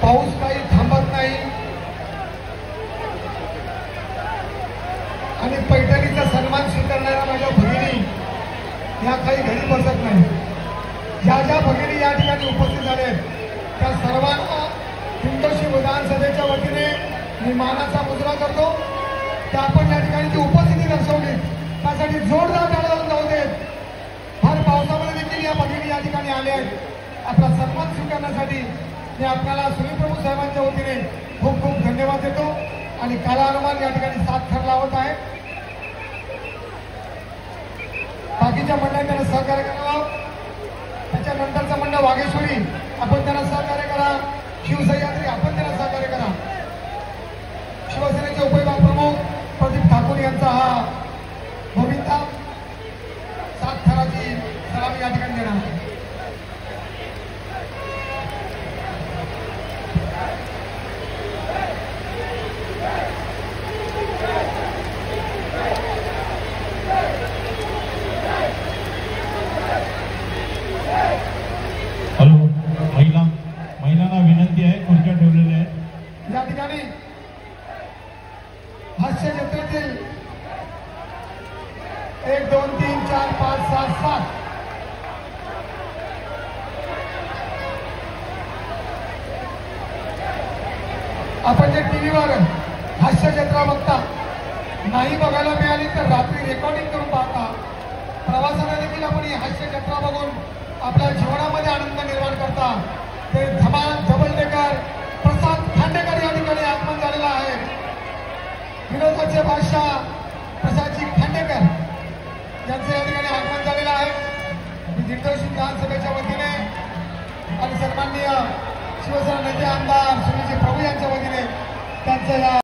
पाऊस काही थांबत नाही आणि पैठणीचा सन्मान स्वीकारणाऱ्या माझ्या भगिनी या काही घरी बसत नाही। ज्या ज्या भगिनी या ठिकाणी उपस्थित झाले त्या सर्वांना दिंडोशी विधानसभेच्या वतीने मी मानाचा मुजरा करतो। त्या आपण या ठिकाणी जी उपस्थिती दर्शवली त्यासाठी जोरदार टाळ्या वाजवून जाऊ देत। फार पावसामध्ये देखील या भगिनी या ठिकाणी आले आहेत। आपला सन्मान स्वीकारण्यासाठी मी आपल्याला सुनील प्रभू साहेबांच्या वतीने खूप खूप धन्यवाद देतो आणि कालानुमान या ठिकाणी साथ थर लावत आहे। बाकीच्या मंडळांनी त्यांना सहकार्य करावं। त्याच्यानंतरचं मंडळ वाघेश्वरी आपण त्यांना सहकार्य करा। शिवसह्याद्री आपण त्यांना सहकार्य करा। शिवसेनेचे उपविभाग प्रमुख प्रदीप ठाकूर यांचा हा भूमिका सात थराची सलामी या ठिकाणी देणार आहे। महिलांना विनंती आहे, खुर्च्या ठेवलेल्या आहेत या ठिकाणी। हास्य जत्रेतील 1 2 3 4 5 6 7 आपण जे टीव्हीवर हास्य जत्रा बघता नाही बघायला मिळाली तर रात्री रेकॉर्डिंग करून पाहता। प्रवासाला देखील आपण ही हास्य जत्रा बघून आपल्या जीवनामध्ये आनंद निर्माण करता। ते धमाल डबल डेकर प्रसाद खांडेकर या ठिकाणी आगमन झालेला आहे। विनोदाचे बादशाह प्रसादजी खांडेकर यांचे या ठिकाणी आगमन झालेलं आहे। दिंडोशी विधानसभेच्या वतीने आणि सन्माननीय शिवसेना नेते आमदार सुनीलजी प्रभू यांच्या वतीने त्यांचं